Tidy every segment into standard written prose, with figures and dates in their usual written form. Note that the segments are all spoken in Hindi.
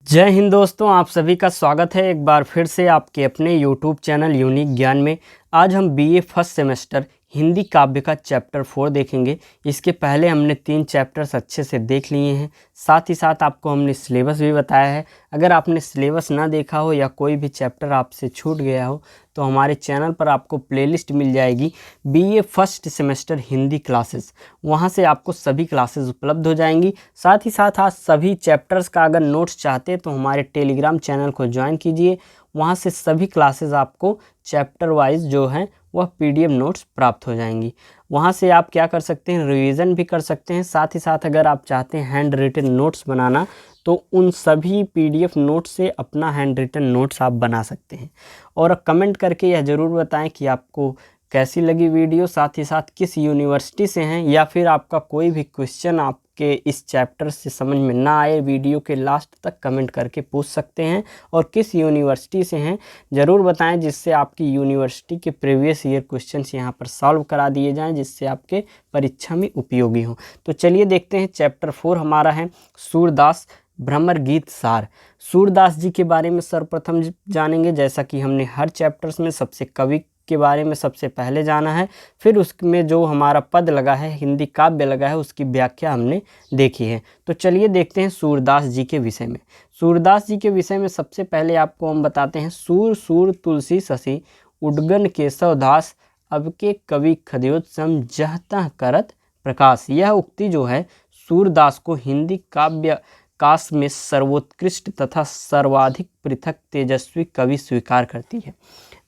जय हिंद दोस्तों, आप सभी का स्वागत है एक बार फिर से आपके अपने YouTube चैनल यूनिक ज्ञान में। आज हम बीए फर्स्ट सेमेस्टर हिंदी काव्य का चैप्टर 4 देखेंगे। इसके पहले हमने 3 चैप्टर्स अच्छे से देख लिए हैं। साथ ही साथ आपको हमने सिलेबस भी बताया है। अगर आपने सिलेबस ना देखा हो या कोई भी चैप्टर आपसे छूट गया हो तो हमारे चैनल पर आपको प्लेलिस्ट मिल जाएगी BA first semester Hindi classes. वहां से आपको सभी क्लासेस उपलब्ध हो जाएंगी। साथ ही साथ आज सभी चैप्टर्स का अगर नोट्स चाहते हैं तो हमारे टेलीग्राम चैनल को ज्वाइन कीजिए। वहां से सभी क्लासेस आपको चैप्टर वाइज जो हैं वह पीडीएफ नोट्स प्राप्त हो जाएंगी। वहां से आप क्या कर सकते हैं, रिवीजन भी कर सकते हैं। साथ ही साथ अगर आप चाहते हैं हैंड रिटन नोट्स बनाना तो उन सभी पीडीएफ नोट्स से अपना हैंड रिटन नोट्स आप बना सकते हैं। और कमेंट करके यह ज़रूर बताएं कि आपको कैसी लगी वीडियो, साथ ही साथ किस यूनिवर्सिटी से हैं, या फिर आपका कोई भी क्वेश्चन आपके इस चैप्टर से समझ में ना आए, वीडियो के लास्ट तक कमेंट करके पूछ सकते हैं। और किस यूनिवर्सिटी से हैं ज़रूर बताएं, जिससे आपकी यूनिवर्सिटी के प्रीवियस ईयर क्वेश्चंस यहां पर सॉल्व करा दिए जाएं, जिससे आपके परीक्षा में उपयोगी हों। तो चलिए देखते हैं। चैप्टर 4 हमारा है सूरदास भ्रमर गीत सार। सूरदास जी के बारे में सर्वप्रथम जानेंगे। जैसा कि हमने हर चैप्टर्स में सबसे कवि के बारे में सबसे पहले जाना है, फिर उसमें जो हमारा पद लगा है, हिंदी काव्य लगा है, उसकी व्याख्या हमने देखी है। तो चलिए देखते हैं सूरदास जी के विषय में। सूरदास जी के विषय में सबसे पहले आपको हम बताते हैं। सूर सूर तुलसी शशि उडगन केशव दास, अब के कवि खद्योत्सम जहता करत प्रकाश। यह उक्ति जो है सूरदास को हिंदी काव्य काश में सर्वोत्कृष्ट तथा सर्वाधिक पृथक तेजस्वी कवि स्वीकार करती है।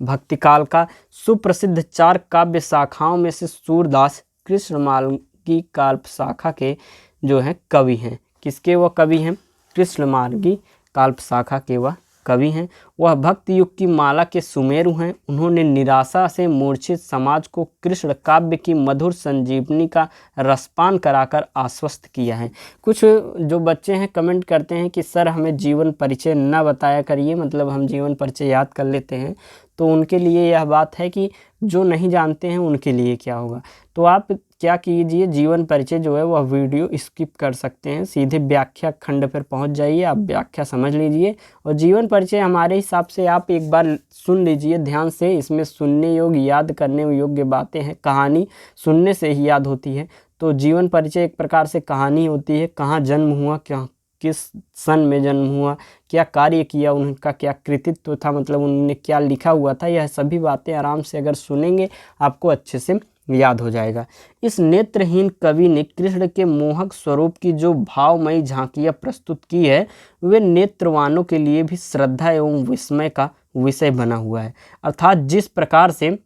भक्ति काल का सुप्रसिद्ध 4 काव्य शाखाओं में से सूरदास कृष्णमार्गी काव्य शाखा के जो हैं कवि हैं। किसके वह कवि हैं? कृष्णमार्गी काव्य शाखा के वह कवि हैं। वह भक्ति युग की माला के सुमेरु हैं। उन्होंने निराशा से मूर्छित समाज को कृष्ण काव्य की मधुर संजीवनी का रसपान कराकर आश्वस्त किया है। कुछ जो बच्चे हैं कमेंट करते हैं कि सर हमें जीवन परिचय न बताया करिए, मतलब हम जीवन परिचय याद कर लेते हैं। तो उनके लिए यह बात है कि जो नहीं जानते हैं उनके लिए क्या होगा। तो आप क्या कीजिए, जीवन परिचय जो है वह वीडियो स्किप कर सकते हैं, सीधे व्याख्या खंड पर पहुंच जाइए, आप व्याख्या समझ लीजिए। और जीवन परिचय हमारे हिसाब से आप एक बार सुन लीजिए ध्यान से। इसमें सुनने योग्य, याद करने योग्य बातें हैं। कहानी सुनने से ही याद होती है। तो जीवन परिचय एक प्रकार से कहानी होती है। कहाँ जन्म हुआ, क्या किस सन में जन्म हुआ, क्या कार्य किया, उनका क्या कृतित्व था, मतलब उन्होंने क्या लिखा हुआ था, यह सभी बातें आराम से अगर सुनेंगे आपको अच्छे से याद हो जाएगा। इस नेत्रहीन कवि ने कृष्ण के मोहक स्वरूप की जो भावमयी झांकियाँ प्रस्तुत की है, वे नेत्रवानों के लिए भी श्रद्धा एवं विस्मय का विषय बना हुआ है। अर्थात जिस प्रकार से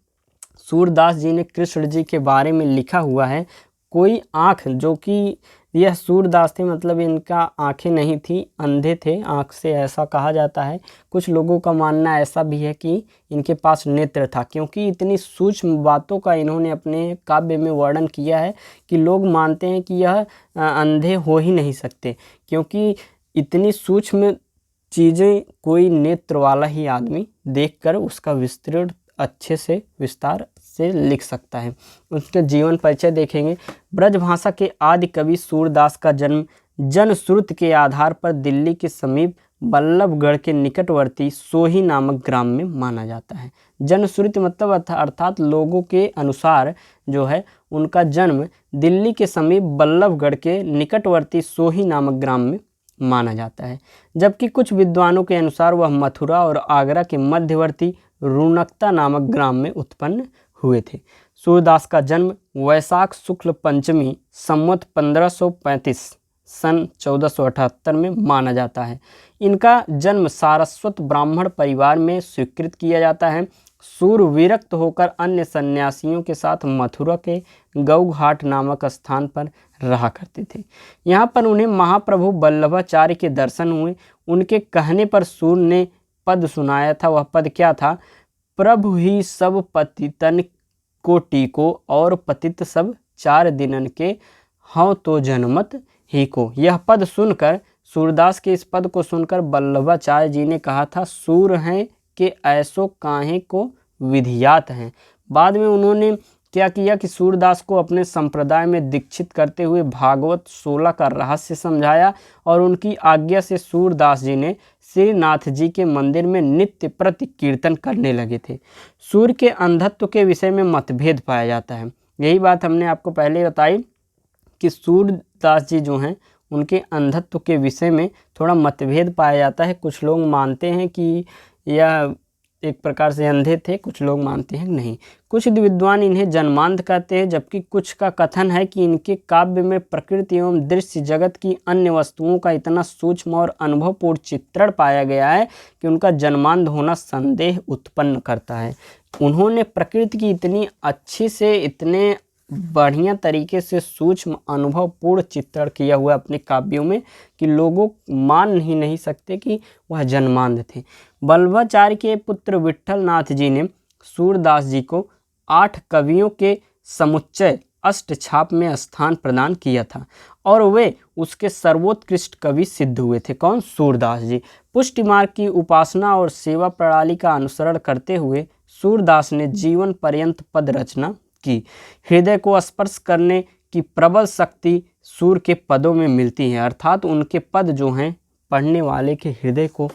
सूरदास जी ने कृष्ण जी के बारे में लिखा हुआ है, कोई आँख, जो कि यह सूरदास थे, मतलब इनका आंखें नहीं थी, अंधे थे, आँख से ऐसा कहा जाता है। कुछ लोगों का मानना ऐसा भी है कि इनके पास नेत्र था, क्योंकि इतनी सूक्ष्म बातों का इन्होंने अपने काव्य में वर्णन किया है कि लोग मानते हैं कि यह अंधे हो ही नहीं सकते, क्योंकि इतनी सूक्ष्म चीज़ें कोई नेत्र वाला ही आदमी देखकर उसका विस्तृत अच्छे से विस्तार से लिख सकता है। उसके जीवन परिचय देखेंगे। ब्रजभाषा के आदि कवि सूरदास का जन्म जनश्रुति के आधार पर दिल्ली के समीप बल्लभगढ़ के निकटवर्ती सोही नामक ग्राम में माना जाता है। जनश्रुति मतलब अर्थात लोगों के अनुसार जो है उनका जन्म दिल्ली के समीप बल्लभगढ़ के निकटवर्ती सोही नामक ग्राम में माना जाता है। जबकि कुछ विद्वानों के अनुसार वह मथुरा और आगरा के मध्यवर्ती रुणकता नामक ग्राम में उत्पन्न हुए थे। सूरदास का जन्म वैशाख शुक्ल पंचमी संवत 1535 सन 1478 में माना जाता है। इनका जन्म सारस्वत ब्राह्मण परिवार में स्वीकृत किया जाता है। सूर विरक्त होकर अन्य सन्यासियों के साथ मथुरा के गौघाट नामक स्थान पर रहा करते थे। यहाँ पर उन्हें महाप्रभु वल्लभाचार्य के दर्शन हुए। उनके कहने पर सूर ने पद सुनाया था। वह पद क्या था? प्रभु ही सब पतितन को टीको और पतित सब 4 दिनन के हौ तो जनमत ही को। यह पद सुनकर, सूरदास के इस पद को सुनकर वल्लभाचार्य जी ने कहा था, सूर हैं कि ऐसो काहे को विधियात हैं। बाद में उन्होंने क्या किया कि सूरदास को अपने संप्रदाय में दीक्षित करते हुए भागवत 16 का रहस्य समझाया और उनकी आज्ञा से सूरदास जी ने श्रीनाथ जी के मंदिर में नित्य प्रति कीर्तन करने लगे थे। सूर्य के अंधत्व के विषय में मतभेद पाया जाता है। यही बात हमने आपको पहले बताई कि सूरदास जी जो हैं उनके अंधत्व के विषय में थोड़ा मतभेद पाया जाता है। कुछ लोग मानते हैं कि यह एक प्रकार से अंधे थे, कुछ लोग मानते हैं नहीं। कुछ विद्वान इन्हें जन्मांध कहते हैं, जबकि कुछ का कथन है कि इनके काव्य में प्रकृति एवं दृश्य जगत की अन्य वस्तुओं का इतना सूक्ष्म और अनुभवपूर्ण चित्रण पाया गया है कि उनका जन्मांध होना संदेह उत्पन्न करता है। उन्होंने प्रकृति की इतनी अच्छी से, इतने बढ़िया तरीके से सूक्ष्म अनुभवपूर्ण चित्रण किया हुआ अपने काव्यों में कि लोगों मान ही नहीं सकते कि वह जन्मांध थे। वल्लभाचार्य के पुत्र विट्ठल नाथ जी ने सूरदास जी को 8 कवियों के समुच्चय अष्टछाप में स्थान प्रदान किया था और वे उसके सर्वोत्कृष्ट कवि सिद्ध हुए थे। कौन? सूरदास जी। पुष्टि मार्ग की उपासना और सेवा प्रणाली का अनुसरण करते हुए सूरदास ने जीवन पर्यंत पद रचना की। हृदय को स्पर्श करने की प्रबल शक्ति सूर के पदों में मिलती है, अर्थात उनके पद जो हैं पढ़ने वाले के हृदय को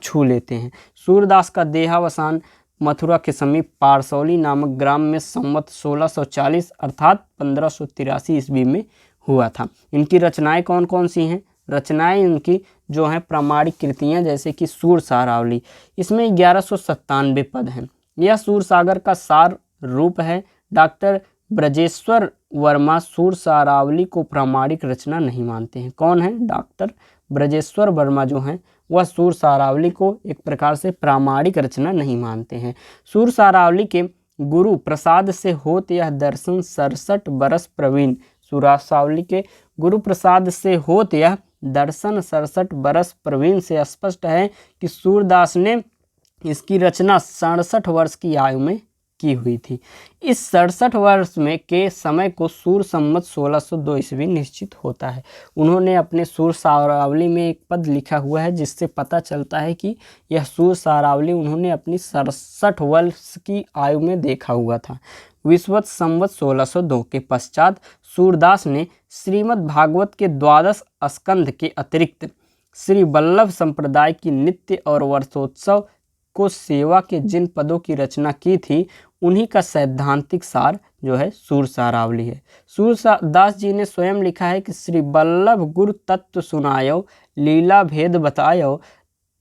छू लेते हैं। सूरदास का देहावसान मथुरा के समीप पारसौली नामक ग्राम में संवत 1640 अर्थात 1583 ईस्वी में हुआ था। इनकी रचनाएं कौन कौन सी हैं? रचनाएं इनकी जो हैं प्रामाणिक कृतियां जैसे कि सूरसारावली, इसमें 1197 पद हैं। यह सूरसागर का सार रूप है। डॉक्टर ब्रजेश्वर वर्मा सूरसारावली को प्रामाणिक रचना नहीं मानते हैं। कौन है? डॉक्टर ब्रजेश्वर वर्मा जो हैं वह सूरसारावली को एक प्रकार से प्रामाणिक रचना नहीं मानते हैं। सूरसारावली के गुरु प्रसाद से होत यह दर्शन 67 बरस प्रवीण। सूरसारावली के गुरु प्रसाद से होत यह दर्शन 67 बरस प्रवीण से स्पष्ट है कि सूरदास ने इसकी रचना 67 वर्ष की आयु में की हुई थी। इस 67 वर्ष में के समय को सूर संवत 1602 ईस्वी निश्चित होता है। उन्होंने अपने सूरसारावली में एक पद लिखा हुआ है जिससे पता चलता है कि यह सूरसारावली उन्होंने अपनी 67 वर्ष की आयु में देखा हुआ था। विश्वत संवत 1602 के पश्चात सूरदास ने श्रीमद् भागवत के 12 स्कंध के अतिरिक्त श्री वल्लभ संप्रदाय की नित्य और वर्षोत्सव को सेवा के जिन पदों की रचना की थी उन्हीं का सैद्धांतिक सार जो है सूरसारावली है। सूरदास जी ने स्वयं लिखा है कि श्री वल्लभ गुरु तत्व सुनायो, लीला भेद बतायो,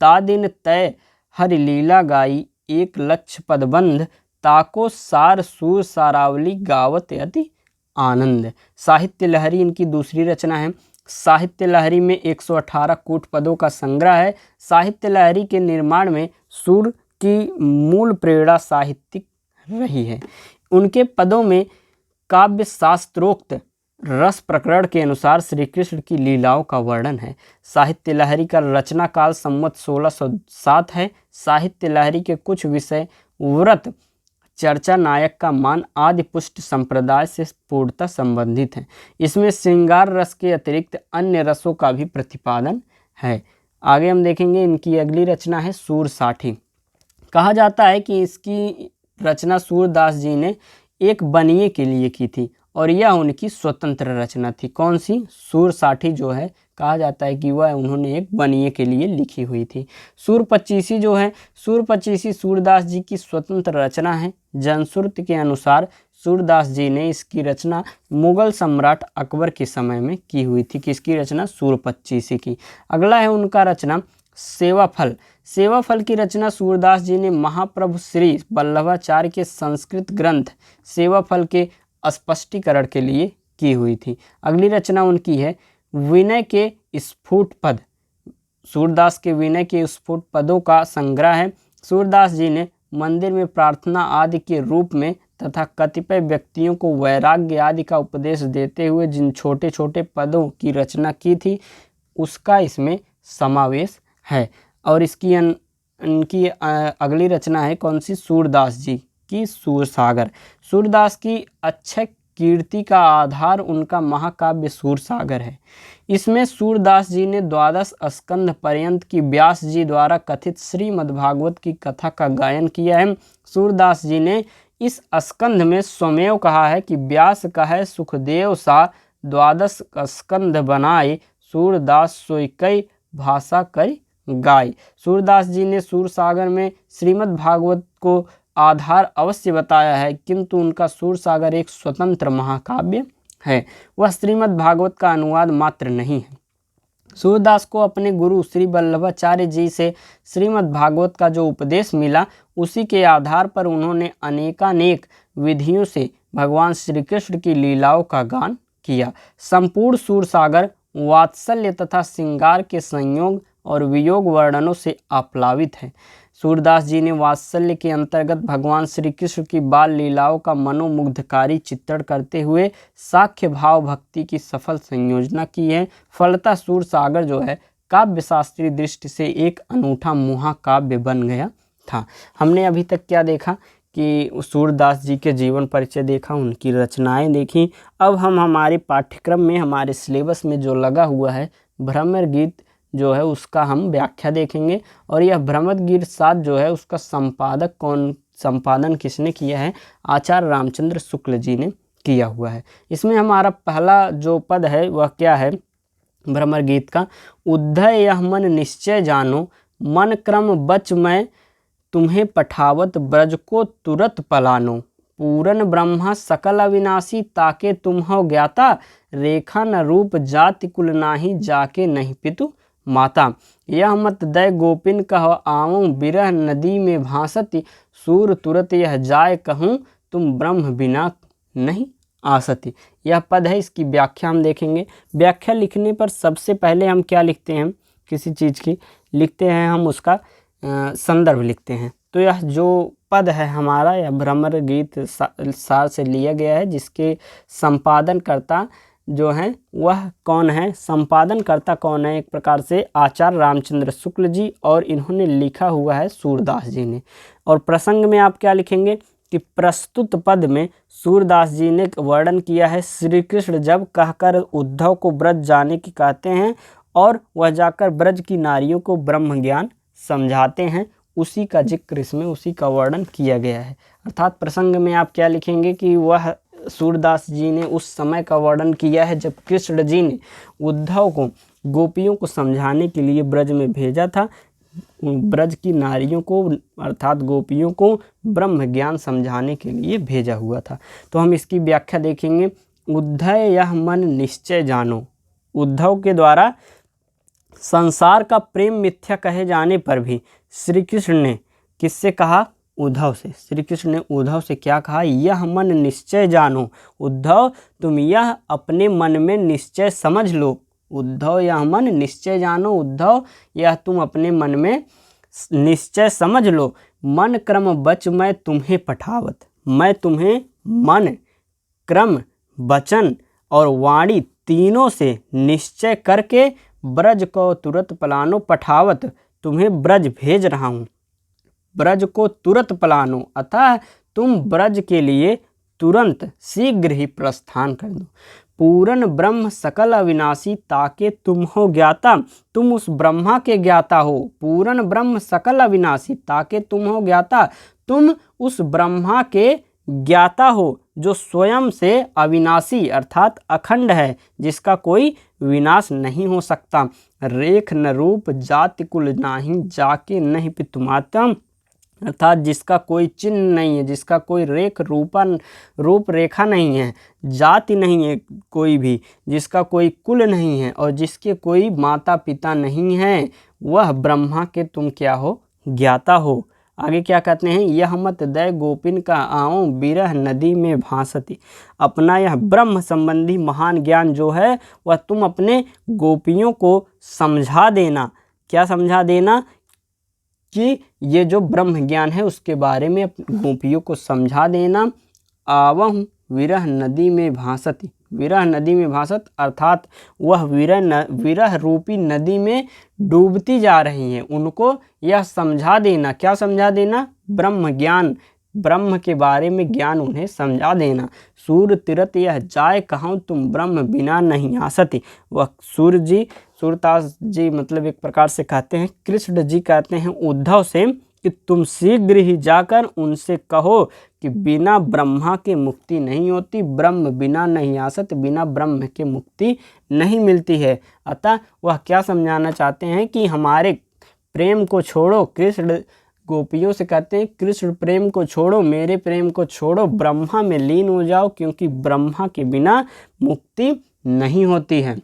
तादिन तय हरि लीला गाई, एक लक्ष्य पदबंध, ताको सार सूरसारावली गावत अति आनंद। साहित्य लहरी इनकी दूसरी रचना है। साहित्य लहरी में 118 कूट पदों का संग्रह है। साहित्य लहरी के निर्माण में सूर की मूल प्रेरणा साहित्यिक रही है। उनके पदों में काव्य शास्त्रोक्त रस प्रकरण के अनुसार श्री कृष्ण की लीलाओं का वर्णन है। साहित्य लहरी का रचना काल संवत 1607 है। साहित्य लहरी के कुछ विषय व्रत, चर्चा, नायक का मान आदि पुष्ट संप्रदाय से पूर्णतः संबंधित हैं। इसमें श्रृंगार रस के अतिरिक्त अन्य रसों का भी प्रतिपादन है। आगे हम देखेंगे इनकी अगली रचना है सूरसाठी। कहा जाता है कि इसकी रचना सूरदास जी ने एक बनिए के लिए की थी और यह उनकी स्वतंत्र रचना थी। कौन सी? सूरसाठी जो है कहा जाता है कि वह उन्होंने एक बनिए के लिए लिखी हुई थी। सूरपचीसी जो है, सूरपचीसी सूरदास जी की स्वतंत्र रचना है। जनश्रुति के अनुसार सूरदास जी ने इसकी रचना मुगल सम्राट अकबर के समय में की हुई थी। किसकी रचना? सूरपचीसी की। अगला है उनका रचना सेवाफल। सेवाफल की रचना सूरदास जी ने महाप्रभु श्री वल्लभाचार्य के संस्कृत ग्रंथ सेवाफल के स्पष्टीकरण के लिए की हुई थी। अगली रचना उनकी है विनय के स्फुट पद। सूरदास के विनय के स्फुट पदों का संग्रह है। सूरदास जी ने मंदिर में प्रार्थना आदि के रूप में तथा कतिपय व्यक्तियों को वैराग्य आदि का उपदेश देते हुए जिन छोटे छोटे पदों की रचना की थी उसका इसमें समावेश है। और इसकी इनकी अगली रचना है कौन सी? सूरदास जी की सूरसागर। सूरदास की अक्षय कीर्ति का आधार उनका महाकाव्य सूरसागर है। इसमें सूरदास जी ने 12 स्कंध पर्यंत की व्यास जी द्वारा कथित श्रीमद्भागवत की कथा का गायन किया है। सूरदास जी ने इस स्कंध में स्वमेव कहा है कि व्यास कहे सुखदेव सा द्वादश स्कंध बनाए, सूरदास सोई कई भाषा कई गाय। सूरदास जी ने सूरसागर में श्रीमद् भागवत को आधार अवश्य बताया है, किंतु उनका सूरसागर एक स्वतंत्र महाकाव्य है, वह श्रीमद् भागवत का अनुवाद मात्र नहीं है। सूरदास को अपने गुरु श्री वल्लभाचार्य जी से श्रीमद् भागवत का जो उपदेश मिला, उसी के आधार पर उन्होंने अनेकानेक विधियों से भगवान श्री कृष्ण की लीलाओं का गान किया। संपूर्ण सूरसागर वात्सल्य तथा श्रृंगार के संयोग और वियोग वर्णनों से आप्लावित है। सूरदास जी ने वात्सल्य के अंतर्गत भगवान श्री कृष्ण की बाल लीलाओं का मनोमुग्धकारी चित्रण करते हुए साख्य भाव भक्ति की सफल संयोजना की है। फलतः सूरसागर जो है काव्य शास्त्रीय दृष्टि से एक अनूठा महाकाव्य बन गया था। हमने अभी तक क्या देखा कि सूरदास जी के जीवन परिचय देखा, उनकी रचनाएं देखी। अब हम हमारे पाठ्यक्रम में, हमारे सिलेबस में जो लगा हुआ है भ्रमर गीत जो है उसका हम व्याख्या देखेंगे। और यह भ्रमर गीत 7 जो है उसका संपादन किसने किया है? आचार्य रामचंद्र शुक्ल जी ने किया हुआ है। इसमें हमारा पहला जो पद है वह क्या है भ्रमर गीत का? उद्धय यह मन निश्चय जानो, मन क्रम बच मैं तुम्हें पठावत, ब्रज को तुरत पलानो। पूरन ब्रह्मा सकल अविनाशी, ताके तुम हो ज्ञाता, रेखा न रूप जाति कुल नाही, जाके नहीं पितु माता। यह मत दय गोपिन कहो आवूं, बिरह नदी में भासती, सूर तुरत यह जाय कहूँ, तुम ब्रह्म बिना नहीं आसती। यह पद है, इसकी व्याख्या हम देखेंगे। व्याख्या लिखने पर सबसे पहले हम क्या लिखते हैं? किसी चीज़ की लिखते हैं हम उसका संदर्भ लिखते हैं। तो यह जो पद है हमारा, यह भ्रमर गीत सार से लिया गया है, जिसके संपादनकर्ता जो हैं वह कौन है? संपादनकर्ता कौन है? एक प्रकार से आचार्य रामचंद्र शुक्ल जी, और इन्होंने लिखा हुआ है सूरदास जी ने। और प्रसंग में आप क्या लिखेंगे कि प्रस्तुत पद में सूरदास जी ने वर्णन किया है श्री कृष्ण जब कहकर उद्धव को ब्रज जाने की कहते हैं और वह जाकर ब्रज की नारियों को ब्रह्म ज्ञान समझाते हैं, उसी का जिक्र इसमें, उसी का वर्णन किया गया है। अर्थात प्रसंग में आप क्या लिखेंगे कि वह सूरदास जी ने उस समय का वर्णन किया है जब कृष्ण जी ने उद्धव को गोपियों को समझाने के लिए ब्रज में भेजा था, ब्रज की नारियों को अर्थात गोपियों को ब्रह्म ज्ञान समझाने के लिए भेजा हुआ था। तो हम इसकी व्याख्या देखेंगे। उद्धय यह मन निश्चय जानो, उद्धव के द्वारा संसार का प्रेम मिथ्या कहे जाने पर भी श्री कृष्ण ने किससे कहा? उद्धव से। श्री कृष्ण ने उद्धव से क्या कहा? यह मन निश्चय जानो, उद्धव तुम यह अपने मन में निश्चय समझ लो। उद्धव यह मन निश्चय जानो, उद्धव यह तुम अपने मन में निश्चय समझ लो। मन क्रम बच मैं तुम्हें पठावत, मैं तुम्हें मन क्रम वचन और वाणी तीनों से निश्चय करके ब्रज को तुरंत पलानो, पठावत तुम्हें ब्रज भेज रहा हूँ, ब्रज को तुरंत पलानो, अतः तुम ब्रज के लिए तुरंत शीघ्र ही प्रस्थान कर दो। पूरन ब्रह्म सकल अविनाशी, ताके तुम हो ज्ञाता, तुम उस ब्रह्मा के ज्ञाता हो। पूरन ब्रह्म सकल अविनाशी, ताके तुम हो ज्ञाता, तुम उस ब्रह्मा के ज्ञाता हो जो स्वयं से अविनाशी अर्थात अखंड है, जिसका कोई विनाश नहीं हो सकता। रेख न रूप जाति कुल नाही, जाके नहीं पितुमाता, अर्थात जिसका कोई चिन्ह नहीं है, जिसका कोई रूप रेखा नहीं है, जाति नहीं है कोई भी, जिसका कोई कुल नहीं है और जिसके कोई माता पिता नहीं है, वह ब्रह्मा के तुम क्या हो? ज्ञाता हो। आगे क्या कहते हैं? यह मत दय गोपिन का आओ, बिरह नदी में भासती। अपना यह ब्रह्म संबंधी महान ज्ञान जो है वह तुम अपने गोपियों को समझा देना। क्या समझा देना? कि ये जो ब्रह्म ज्ञान है उसके बारे में गोपियों को समझा देना। आवहु विरह नदी में भासती, विरह नदी में भासत अर्थात वह विरह रूपी नदी में डूबती जा रही हैं, उनको यह समझा देना। क्या समझा देना? ब्रह्म ज्ञान, ब्रह्म के बारे में ज्ञान उन्हें समझा देना। सूर तीरथ यह जाय कहूँ, तुम ब्रह्म बिना नहीं आसती। वह सूरदास जी मतलब एक प्रकार से कहते हैं, कृष्ण जी कहते हैं उद्धव से कि तुम शीघ्र ही जाकर उनसे कहो कि बिना ब्रह्मा के मुक्ति नहीं होती, ब्रह्म बिना नहीं आसत, बिना ब्रह्म के मुक्ति नहीं मिलती है। अतः वह क्या समझाना चाहते हैं कि हमारे प्रेम को छोड़ो, कृष्ण गोपियों से कहते हैं कृष्ण प्रेम को छोड़ो, मेरे प्रेम को छोड़ो, ब्रह्मा में लीन हो जाओ, क्योंकि ब्रह्मा के बिना मुक्ति नहीं होती है।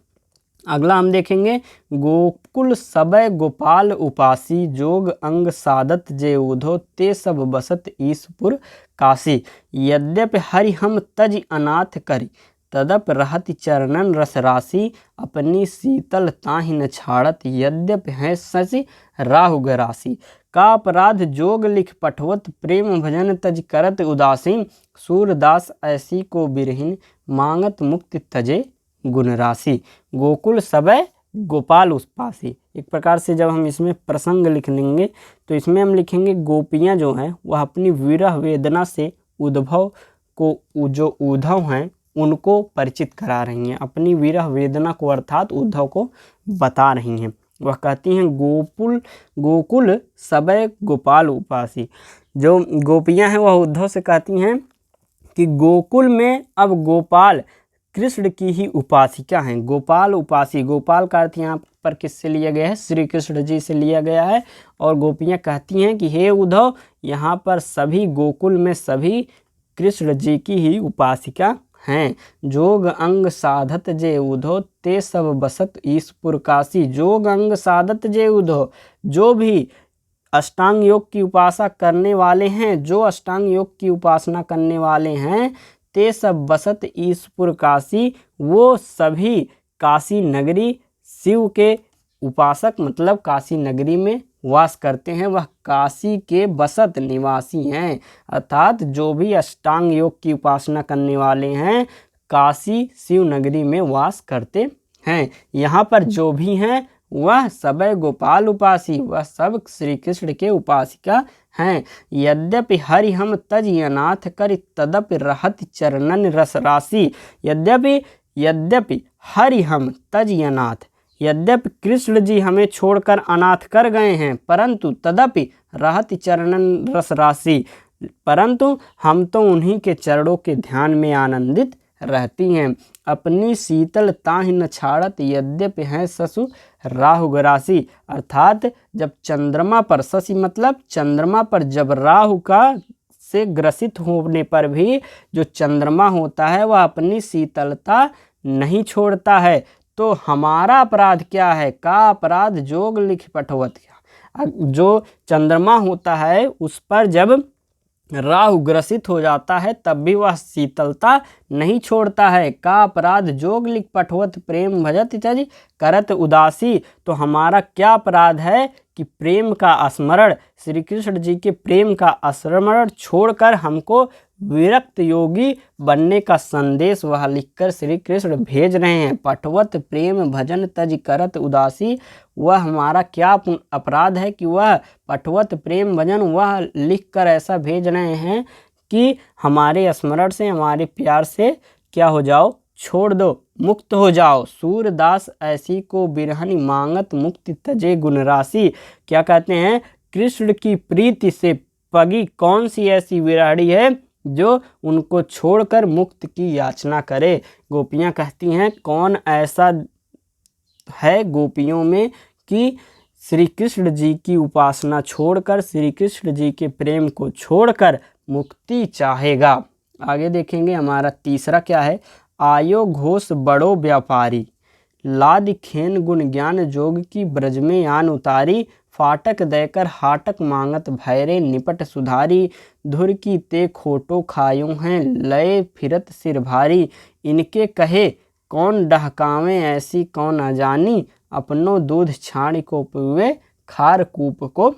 अगला हम देखेंगे, गोकुल सबय गोपाल उपासी, जोग अंग साधत जे उधो, ते सब बसत ईसपुर काशी। यद्यपि हरि हम तज अनाथ करी, तदप रहत चरणन रस राशि, अपनी शीतल ताहि न छाड़त, यद्यपि है शशि राहु गरासी। का अपराध जोग लिख पठवत, प्रेम भजन तज करत उदासीन, सूरदास ऐसी को बिरहिन, मांगत मुक्ति तजे गुण राशि। गोकुल सबय गोपाल उपासी, एक प्रकार से जब हम इसमें प्रसंग लिख लेंगे तो इसमें हम लिखेंगे गोपियाँ जो हैं वह अपनी विरह वेदना से उद्धव को, जो उद्धव हैं उनको परिचित करा रही हैं, अपनी विरह वेदना को अर्थात उद्धव को बता रही हैं। वह कहती हैं गोकुल सबय गोपाल उपासी। जो गोपियाँ हैं वह उद्धव से कहती हैं कि गोकुल में अब गोपाल कृष्ण की ही उपासिका हैं। गोपाल उपासी, गोपाल का अर्थ यहाँ पर किससे लिया गया है? श्री कृष्ण जी से लिया गया है। और गोपियाँ कहती हैं कि हे उद्धव, यहाँ पर सभी गोकुल में सभी कृष्ण जी की ही उपासिका हैं। जोग अंग साधत जे उद्धव, ते सब बसत ईसपुर काशी। जोग अंग साधत जे उद्धव, जो भी अष्टांग योग की उपासना करने वाले हैं, जो अष्टांग योग की उपासना करने वाले हैं, ते सब बसत ईसपुर काशी, वो सभी काशी नगरी शिव के उपासक मतलब काशी नगरी में वास करते हैं, वह काशी के बसत निवासी हैं। अर्थात जो भी अष्टांग योग की उपासना करने वाले हैं काशी शिव नगरी में वास करते हैं। यहाँ पर जो भी हैं वह सबय गोपाल उपासी, वह सब श्री कृष्ण के उपासिका हैं। यद्यपि हरि हम तज अनाथ कर, तदपि रहत चरणन रस राशि। यद्यपि हरि हम तज अनाथ, यद्यपि कृष्ण जी हमें छोड़कर अनाथ कर गए हैं, परंतु तदपि रहत चरणन रस राशि, परंतु हम तो उन्हीं के चरणों के ध्यान में आनंदित रहती हैं। अपनी शीतल ताहि न छाड़त, यद्यपि हैं शशु राहु गरासी। अर्थात जब चंद्रमा पर, शशि मतलब चंद्रमा पर, जब राहु का से ग्रसित होने पर भी जो चंद्रमा होता है वह अपनी शीतलता नहीं छोड़ता है, तो हमारा अपराध क्या है? का अपराध जोग लिख पठवत। जो चंद्रमा होता है उस पर जब राहु ग्रसित हो जाता है तब भी वह शीतलता नहीं छोड़ता है। का अपराध जोग लिख पठवत, प्रेम भजत तज करत उदासी। तो हमारा क्या अपराध है कि प्रेम का स्मरण, श्री कृष्ण जी के प्रेम का स्मरण छोड़कर हमको विरक्त योगी बनने का संदेश वह लिखकर श्री कृष्ण भेज रहे हैं। पठवत प्रेम भजन तज करत उदासी, वह हमारा क्या अपराध है कि वह पठवत प्रेम भजन वह लिखकर ऐसा भेज रहे हैं कि हमारे स्मरण से, हमारे प्यार से क्या हो जाओ? छोड़ दो, मुक्त हो जाओ। सूरदास ऐसी को बिरहन, मांगत मुक्ति तजे गुण राशि। क्या कहते हैं? कृष्ण की प्रीति से पगी कौन सी ऐसी विराड़ी है जो उनको छोड़कर मुक्त की याचना करे। गोपियाँ कहती हैं कौन ऐसा है गोपियों में कि श्री कृष्ण जी की उपासना छोड़कर, श्री कृष्ण जी के प्रेम को छोड़कर मुक्ति चाहेगा। आगे देखेंगे हमारा तीसरा क्या है? आयो घोष बड़ो व्यापारी, लाद खेन गुण ज्ञान जोग की ब्रज में आन उतारी। फाटक देकर हाटक मांगत भैरे, निपट सुधारी। धुर की ते खोटो खायो हैं, लय फिरत सिर भारी। इनके कहे कौन डहकावे, ऐसी कौन अजानी। अपनो दूध छाड़ को पीवे, खार कूप को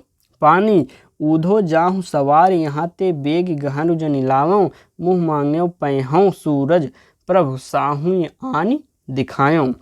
पानी। ऊधो जाहूँ सवार यहाँ ते, बेग गहन जनि लावों। मुँह मांग्यो पैहों सूरज, प्रभु साहू आनी दिखायों।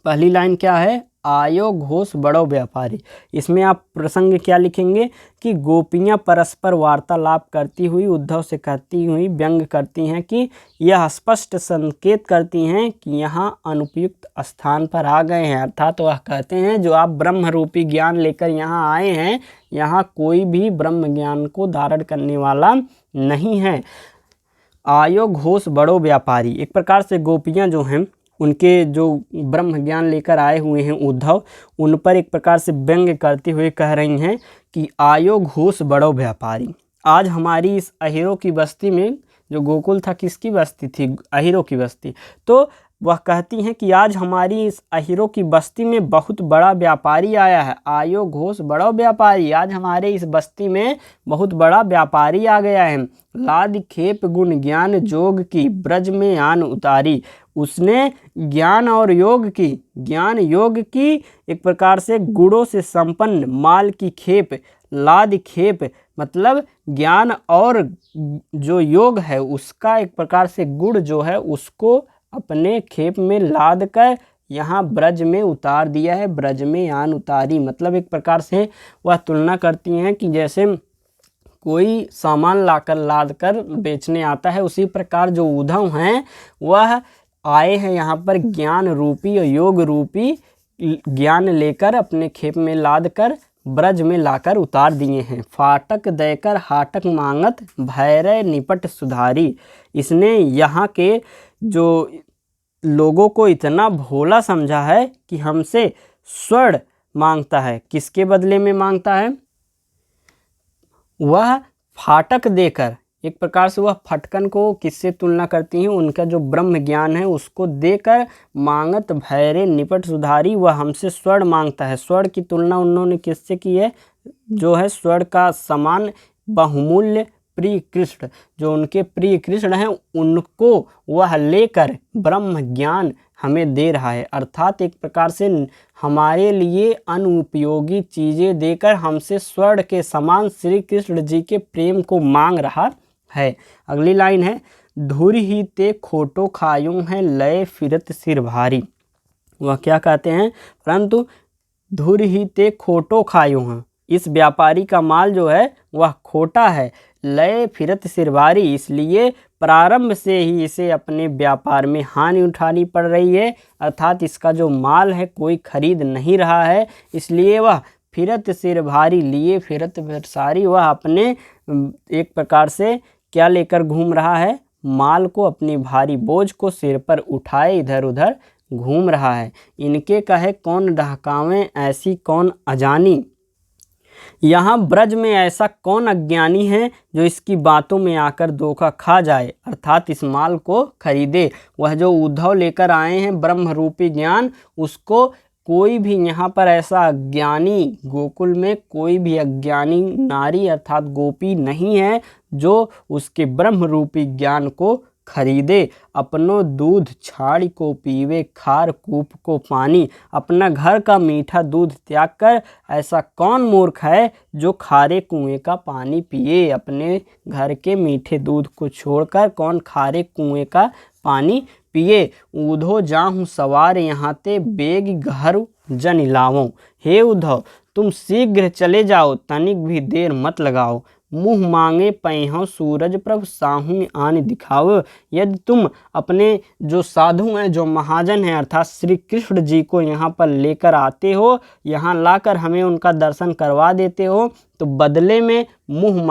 पहली लाइन क्या है? आयो घोष बड़ो व्यापारी। इसमें आप प्रसंग क्या लिखेंगे कि गोपियाँ परस्पर वार्तालाप करती हुई उद्धव से कहती हुई व्यंग करती हैं कि यह स्पष्ट संकेत करती हैं कि यहाँ अनुपयुक्त स्थान पर आ गए हैं। अर्थात वह कहते हैं जो आप ब्रह्म रूपी ज्ञान लेकर यहाँ आए हैं, यहाँ कोई भी ब्रह्म ज्ञान को धारण करने वाला नहीं है। आयो घोष बड़ो व्यापारी, एक प्रकार से गोपियाँ जो हैं उनके जो ब्रह्म ज्ञान लेकर आए हुए हैं उद्धव, उन पर एक प्रकार से व्यंग करते हुए कह रही हैं कि आयो घोष बड़ो व्यापारी। आज हमारी इस अहिरो की बस्ती में, जो गोकुल था किसकी बस्ती थी? अहिरो की बस्ती। तो वह कहती हैं कि आज हमारी इस अहिरो की बस्ती में बहुत बड़ा व्यापारी आया है। आयो घोष बड़ो व्यापारी, आज हमारे इस बस्ती में बहुत बड़ा व्यापारी आ गया है। लाद खेप गुण ज्ञान जोग की ब्रज में आन उतारी, उसने ज्ञान और योग की, ज्ञान योग की एक प्रकार से गुणों से संपन्न माल की खेप, लाद खेप मतलब ज्ञान और जो योग है उसका एक प्रकार से गुण जो है उसको अपने खेप में लाद कर यहाँ ब्रज में उतार दिया है। ब्रज में आन उतारी मतलब एक प्रकार से वह तुलना करती हैं कि जैसे कोई सामान लाकर लाद कर बेचने आता है, उसी प्रकार जो उद्धव हैं वह आए हैं यहाँ पर ज्ञान रूपी और योग रूपी ज्ञान लेकर अपने खेप में लाद कर ब्रज में लाकर उतार दिए हैं। फाटक देकर हाटक मांगत भैरय निपट सुधारी, इसने यहाँ के जो लोगों को इतना भोला समझा है कि हमसे स्वर्ण मांगता है। किसके बदले में मांगता है? वह फाटक देकर, एक प्रकार से वह फटकन को किससे तुलना करती हैं? उनका जो ब्रह्म ज्ञान है उसको देकर मांगत भैरे निपट सुधारी, वह हमसे स्वर्ण मांगता है। स्वर्ण की तुलना उन्होंने किससे की है? जो है स्वर्ण का समान बहुमूल्य प्रिय कृष्ण, जो उनके प्रिय कृष्ण हैं उनको वह लेकर ब्रह्म ज्ञान हमें दे रहा है। अर्थात एक प्रकार से हमारे लिए अनुपयोगी चीज़ें देकर हमसे स्वर्ण के समान श्री कृष्ण जी के प्रेम को मांग रहा है। अगली लाइन है, धुर ही ते खोटो खायूं है लय फिरत सिर भारी। वह क्या कहते हैं? परंतु धुर ही ते खोटो खायूं हैं, इस व्यापारी का माल जो है वह खोटा है। लय फिरत सिर भारी, इसलिए प्रारंभ से ही इसे अपने व्यापार में हानि उठानी पड़ रही है। अर्थात इसका जो माल है कोई खरीद नहीं रहा है, इसलिए वह फिरत सिर भारी, लिए फिरत सारी, वह अपने एक प्रकार से क्या लेकर घूम रहा है? माल को, अपनी भारी बोझ को सिर पर उठाए इधर उधर घूम रहा है। इनके कहे कौन डहकावें ऐसी कौन अजानी, यहाँ ब्रज में ऐसा कौन अज्ञानी है जो इसकी बातों में आकर धोखा खा जाए, अर्थात इस माल को खरीदे। वह जो उद्धव लेकर आए हैं ब्रह्म रूपी ज्ञान, उसको कोई भी यहाँ पर ऐसा अज्ञानी, गोकुल में कोई भी अज्ञानी नारी अर्थात गोपी नहीं है जो उसके ब्रह्म रूपी ज्ञान को खरीदे। अपनो दूध छाड़ी को पीवे, खार कूप को पानी, अपना घर का मीठा दूध त्याग कर ऐसा कौन मूर्ख है जो खारे कुएं का पानी पिए। अपने घर के मीठे दूध को छोड़कर कौन खारे कुएं का पानी पिए। ऊधो जाहूँ सवार यहाँ ते बेग घर जन लावो, हे उद्धव तुम शीघ्र चले जाओ, तनिक भी देर मत लगाओ। मुँह मांगे पैहों सूरज प्रभ साहू आन दिखाओ, यदि तुम अपने जो साधु हैं, जो महाजन हैं अर्थात श्री कृष्ण जी को यहाँ पर लेकर आते हो, यहाँ लाकर हमें उनका दर्शन करवा देते हो, तो बदले में मुँह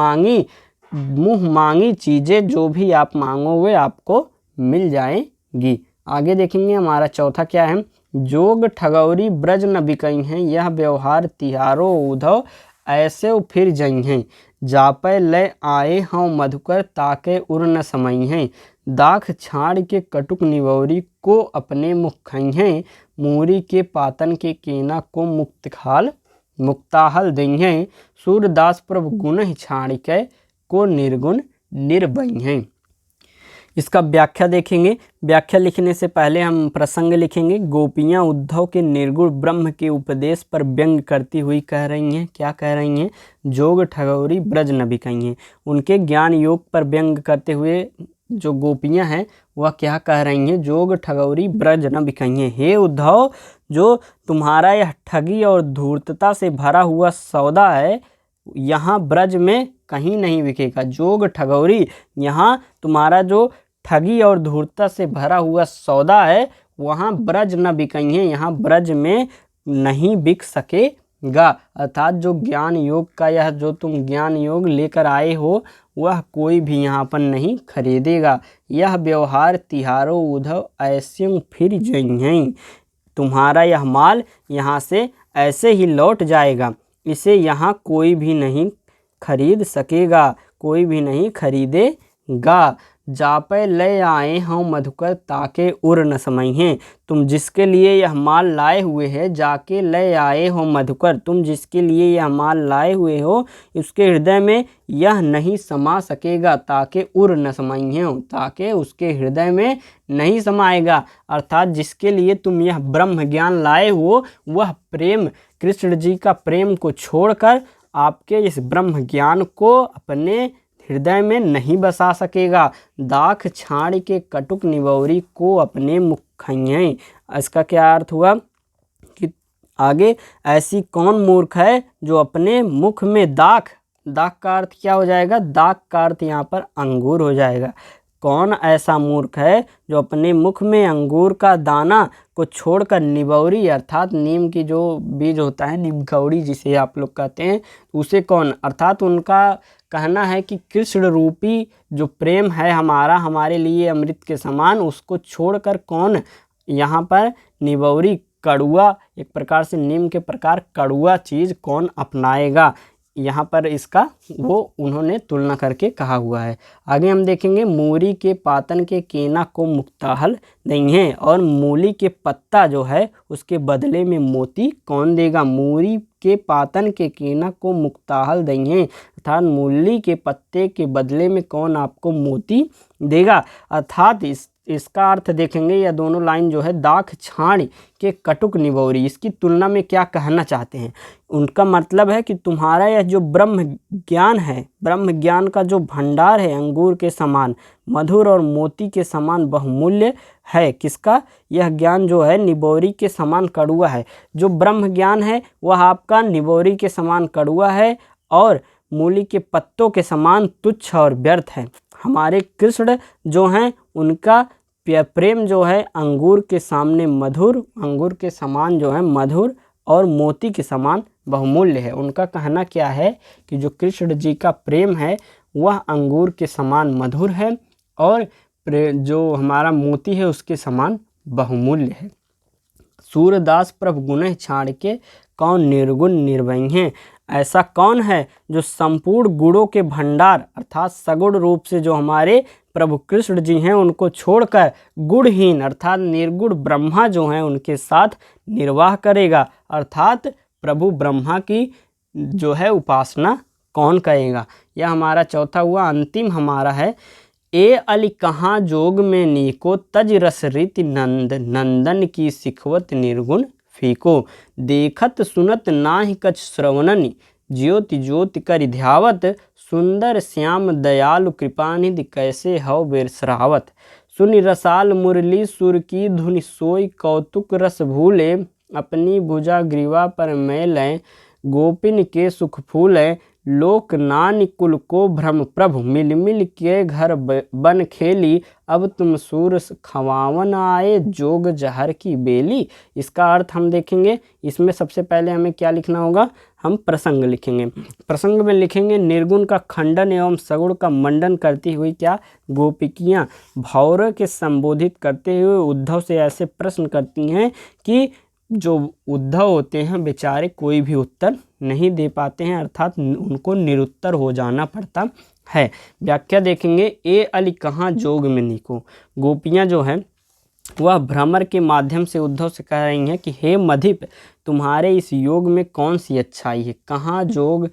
मांगी चीज़ें जो भी आप मांगोगे आपको मिल जाएंगी। आगे देखेंगे हमारा चौथा क्या है? जोग ठगौरी ब्रज न बिकई हैं, यह व्यवहार तिहारो उद्धव ऐसे फिर जई हैं। जापै लय आए हों मधुकर ताके उर न समई हैं, दाख छाड़ के कटुक निवौरी को अपने मुख खई हैं। मूरी के पातन के केना को मुक्ताहल दई हैं, सूरदास प्रभु गुण ही छाड़ के को निर्गुण निर्भई हैं। इसका व्याख्या देखेंगे। व्याख्या लिखने से पहले हम प्रसंग लिखेंगे। गोपियाँ उद्धव के निर्गुण ब्रह्म के उपदेश पर व्यंग करती हुई कह रही हैं। क्या कह रही हैं? जोग ठगौरी ब्रज न बिकई हैं। उनके ज्ञान योग पर व्यंग करते हुए जो गोपियाँ हैं वह क्या कह रही हैं? जोग ठगौरी ब्रज न बिकई हैं। हे उद्धव जो तुम्हारा यह ठगी और धूर्तता से भरा हुआ सौदा है यहाँ ब्रज में कहीं नहीं बिकेगा। जोग ठगौरी, यहाँ तुम्हारा जो ठगी और धूर्तता से भरा हुआ सौदा है वहाँ ब्रज न बिकेंगे, यहाँ ब्रज में नहीं बिक सकेगा। अर्थात जो ज्ञान योग का यह जो तुम ज्ञान योग लेकर आए हो वह कोई भी यहाँ पर नहीं खरीदेगा। यह व्यवहार तिहारो उद्धव ऐसे फिर जइहें, तुम्हारा यह माल यहाँ से ऐसे ही लौट जाएगा, इसे यहाँ कोई भी नहीं खरीद सकेगा, कोई भी नहीं खरीदेगा। जापे ले आए हों मधुकर ताके उर न समइहें, तुम जिसके लिए यह माल लाए हुए हैं जाके ले आए हो मधुकर, तुम जिसके लिए यह माल लाए हुए हो उसके हृदय में यह नहीं समा सकेगा। ताके उर न समइहें, ताके उसके हृदय में नहीं समाएगा। अर्थात जिसके लिए तुम यह ब्रह्म ज्ञान लाए हो वह प्रेम, कृष्ण जी का प्रेम को छोड़कर आपके इस ब्रह्म ज्ञान को अपने हृदय में नहीं बसा सकेगा। दाख छाड़ के कटुक निबौरी को अपने मुख खइहें, इसका क्या अर्थ हुआ कि आगे ऐसी कौन मूर्ख है जो अपने मुख में दाख, दाख का अर्थ क्या हो जाएगा, दाख का अर्थ यहाँ पर अंगूर हो जाएगा। कौन ऐसा मूर्ख है जो अपने मुख में अंगूर का दाना को छोड़कर निबौरी अर्थात नीम की जो बीज होता है, नीम कौड़ी जिसे आप लोग कहते हैं, उसे कौन, अर्थात उनका कहना है कि कृष्ण रूपी जो प्रेम है हमारा, हमारे लिए अमृत के समान, उसको छोड़कर कौन यहाँ पर निबौरी कड़ुआ, एक प्रकार से नीम के प्रकार कड़ुआ चीज़ कौन अपनाएगा। यहाँ पर इसका वो उन्होंने तुलना करके कहा हुआ है। आगे हम देखेंगे मूरी के पातन के केना को मुक्ताहल देंगे, और मूली के पत्ता जो है उसके बदले में मोती कौन देगा। मूरी के पातन के केना को मुक्ताहल देंगे, अर्थात मूली के पत्ते के बदले में कौन आपको मोती देगा। अर्थात इसका अर्थ देखेंगे, यह दोनों लाइन जो है दाख छाड़ के कटुक निबौरी, इसकी तुलना में क्या कहना चाहते हैं। उनका मतलब है कि तुम्हारा यह जो ब्रह्म ज्ञान है, ब्रह्म ज्ञान का जो भंडार है अंगूर के समान मधुर और मोती के समान बहुमूल्य है। किसका, यह ज्ञान जो है निबौरी के समान कड़ुआ है। जो ब्रह्म ज्ञान है वह आपका निबौरी के समान कड़ुआ है और मूली के पत्तों के समान तुच्छ और व्यर्थ है। हमारे कृष्ण जो हैं उनका प्रेम जो है अंगूर के सामने मधुर, अंगूर के समान जो है मधुर और मोती के समान बहुमूल्य है। उनका कहना क्या है कि जो कृष्ण जी का प्रेम है वह अंगूर के समान मधुर है और जो हमारा मोती है उसके समान बहुमूल्य है। सूरदास प्रभु गुण छाड़ के कौन निर्गुण निर्भय हैं, ऐसा कौन है जो संपूर्ण गुणों के भंडार अर्थात सगुण रूप से जो हमारे प्रभु कृष्ण जी हैं उनको छोड़कर गुणहीन अर्थात निर्गुण ब्रह्मा जो हैं उनके साथ निर्वाह करेगा। अर्थात प्रभु ब्रह्मा की जो है उपासना कौन करेगा। यह हमारा चौथा हुआ। अंतिम हमारा है ए अली कहाँ जोग में नीको तज रस रीति नंद, नंदन की सिखवत निर्गुण फीको, देखत सुनत नाहि कछ श्रवणनि, ज्योति ज्योति कर ध्यावत, सुंदर श्याम दयालु कृपानिधि कैसे हव बेरसरावत, सुनि रसाल मुरली सुर की धुनि सोई कौतुक रस भूले, अपनी भुजा ग्रीवा पर मैलें गोपिन के सुख फूलें, लोक नानी कुल को भ्रम प्रभु मिल मिल के घर बन खेली, अब तुम सूर खवावन आए जोग जहर की बेली। इसका अर्थ हम देखेंगे। इसमें सबसे पहले हमें क्या लिखना होगा, हम प्रसंग लिखेंगे। प्रसंग में लिखेंगे निर्गुण का खंडन एवं सगुण का मंडन करती हुई क्या गोपिकियाँ भौर के संबोधित करते हुए उद्धव से ऐसे प्रश्न करती हैं कि जो उद्धव होते हैं बेचारे कोई भी उत्तर नहीं दे पाते हैं, अर्थात उनको निरुत्तर हो जाना पड़ता है। व्याख्या देखेंगे। ए अली कहाँ जोग में नीको, गोपियाँ जो हैं वह भ्रमर के माध्यम से उद्धव से कह रही हैं कि हे मधिप तुम्हारे इस योग में कौन सी अच्छाई है। कहाँ जोग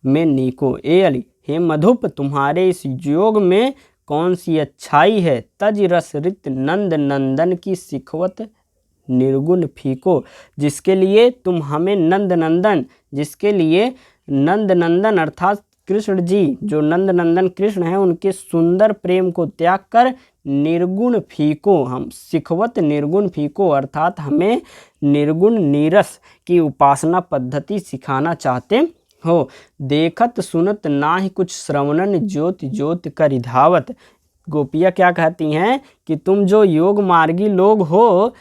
में नीको, ए अली हे मधुप तुम्हारे इस योग में कौन सी अच्छाई है। तज रस रित नंद नंदन की सिखवत निर्गुण फीको, जिसके लिए तुम हमें नंद नंदन, जिसके लिए नंद नंदन अर्थात कृष्ण जी जो नंद नंदन कृष्ण हैं उनके सुंदर प्रेम को त्याग कर निर्गुण फीको, हम सिखवत निर्गुण फीको अर्थात हमें निर्गुण नीरस की उपासना पद्धति सिखाना चाहते हो। देखत सुनत नाहि कुछ श्रवणन ज्योति ज्योति करि धावत। गोपियाँ क्या कहती हैं कि तुम जो योग मार्गी लोग हो,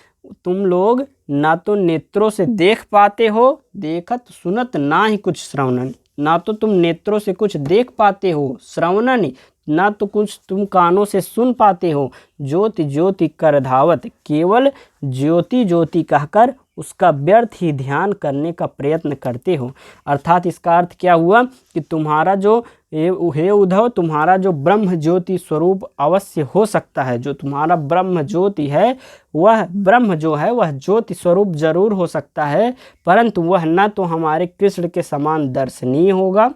तुम लोग ना तो नेत्रों से देख पाते हो, देखत सुनत ना ही कुछ श्रवणन, ना तो तुम नेत्रों से कुछ देख पाते हो, श्रवणन ना तो कुछ तुम कानों से सुन पाते हो, ज्योति ज्योति कर धावत, केवल ज्योति ज्योति कहकर उसका व्यर्थ ही ध्यान करने का प्रयत्न करते हो। अर्थात इसका अर्थ क्या हुआ कि तुम्हारा जो हे उद्धव, तुम्हारा जो ब्रह्म ज्योति स्वरूप अवश्य हो सकता है, जो तुम्हारा ब्रह्म ज्योति है वह ब्रह्म जो है वह ज्योति स्वरूप जरूर हो सकता है, परंतु वह न तो हमारे कृष्ण के समान दर्शनीय होगा,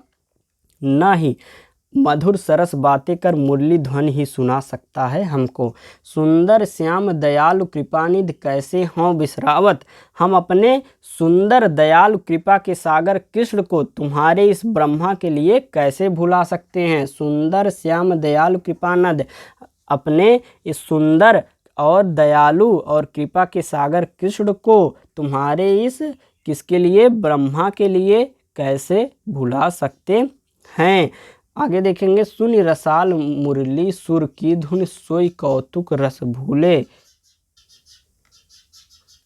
न ही मधुर सरस बातें कर मुरली ध्वनि ही सुना सकता है हमको। सुंदर श्याम दयालु कृपानिधि कैसे हों बिसरावत। हम अपने सुंदर दयालु कृपा के सागर कृष्ण को तुम्हारे इस ब्रह्मा के लिए कैसे भुला सकते हैं। सुंदर श्याम दयालु कृपानिधि, अपने इस सुंदर और दयालु और कृपा के सागर कृष्ण को तुम्हारे इस किसके लिए, ब्रह्मा के लिए कैसे भुला सकते हैं। आगे देखेंगे, सुनि रसाल मुरली सुर की धुन सोई कौतुक रस भूले।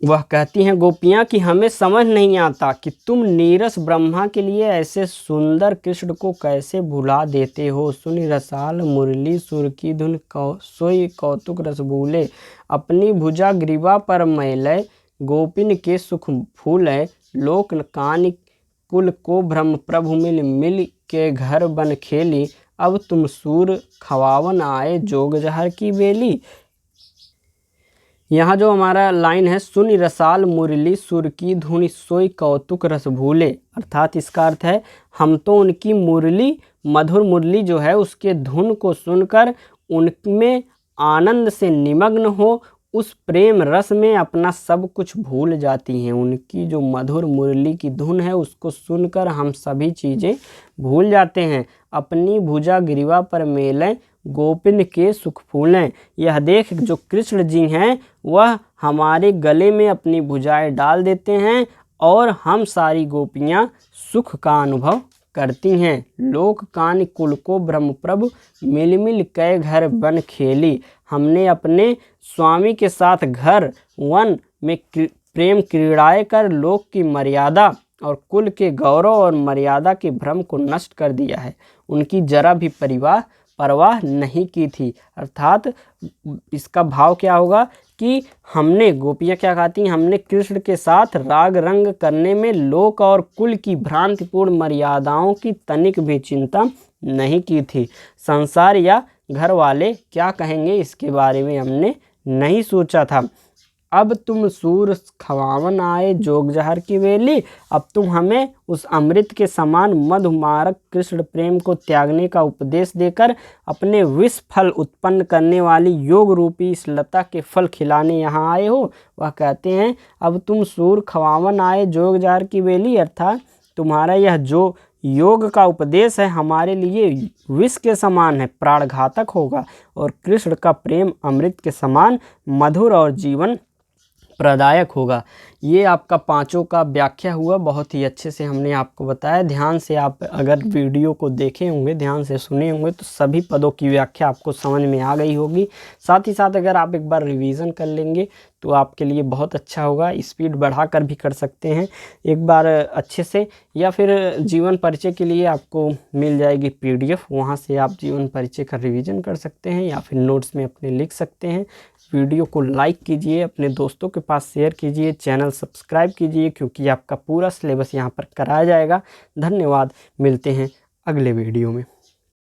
वह कहती हैं गोपियाँ कि हमें समझ नहीं आता कि तुम नीरस ब्रह्मा के लिए ऐसे सुंदर कृष्ण को कैसे भुला देते हो। सुनि रसाल मुरली सुर की धुन सोई कौतुक रस भूले। अपनी भुजा ग्रीवा पर मैलय गोपिन के सुख फूलय। लोक कानि कुल को ब्रह्म प्रभु मिल मिल के घर बन खेली। अब तुम सूर खवावन आए जोग जहर की बेली। यहाँ जो हमारा लाइन है, सुनि रसाल मुरली सुर की धुन सोई कौतुक रस भूले, अर्थात इसका अर्थ है हम तो उनकी मुरली, मधुर मुरली जो है उसके धुन को सुनकर उनमें आनंद से निमग्न हो, उस प्रेम रस में अपना सब कुछ भूल जाती हैं। उनकी जो मधुर मुरली की धुन है उसको सुनकर हम सभी चीज़ें भूल जाते हैं। अपनी भुजा ग्रीवा पर मेलें गोपिन के सुख फूलें। यह देख जो कृष्ण जी हैं वह हमारे गले में अपनी भुजाएं डाल देते हैं और हम सारी गोपियाँ सुख का अनुभव करती हैं। लोक कान कुल को ब्रह्म प्रभु मिल मिल कै घर बन खेली। हमने अपने स्वामी के साथ घर वन में प्रेम क्रीड़ाएं कर लोक की मर्यादा और कुल के गौरव और मर्यादा के भ्रम को नष्ट कर दिया है। उनकी जरा भी परवाह नहीं की थी। अर्थात इसका भाव क्या होगा कि हमने, गोपियाँ क्या कहती हैं, हमने कृष्ण के साथ राग रंग करने में लोक और कुल की भ्रांतिपूर्ण मर्यादाओं की तनिक भी चिंता नहीं की थी। संसार या घर वाले क्या कहेंगे इसके बारे में हमने नहीं सोचा था। अब तुम सूर खवावन आए जोग जहर की बेली। अब तुम हमें उस अमृत के समान मधुमारक कृष्ण प्रेम को त्यागने का उपदेश देकर अपने विष फल उत्पन्न करने वाली योग रूपी इस लता के फल खिलाने यहाँ आए हो। वह कहते हैं अब तुम सूर खवावन आए जोग जहर की बेली, अर्थात तुम्हारा यह जो योग का उपदेश है हमारे लिए विष के समान है, प्राणघातक होगा, और कृष्ण का प्रेम अमृत के समान मधुर और जीवन प्रदायक होगा। ये आपका पांचों का व्याख्या हुआ, बहुत ही अच्छे से हमने आपको बताया। ध्यान से आप अगर वीडियो को देखे होंगे, ध्यान से सुने होंगे तो सभी पदों की व्याख्या आपको समझ में आ गई होगी। साथ ही साथ अगर आप एक बार रिवीजन कर लेंगे तो आपके लिए बहुत अच्छा होगा। स्पीड बढ़ाकर भी कर सकते हैं एक बार अच्छे से, या फिर जीवन परिचय के लिए आपको मिल जाएगी PDF, वहाँ से आप जीवन परिचय का रिवीजन कर सकते हैं या फिर नोट्स में अपने लिख सकते हैं। वीडियो को लाइक कीजिए, अपने दोस्तों के पास शेयर कीजिए, चैनल सब्सक्राइब कीजिए, क्योंकि आपका पूरा सिलेबस यहाँ पर कराया जाएगा। धन्यवाद, मिलते हैं अगले वीडियो में।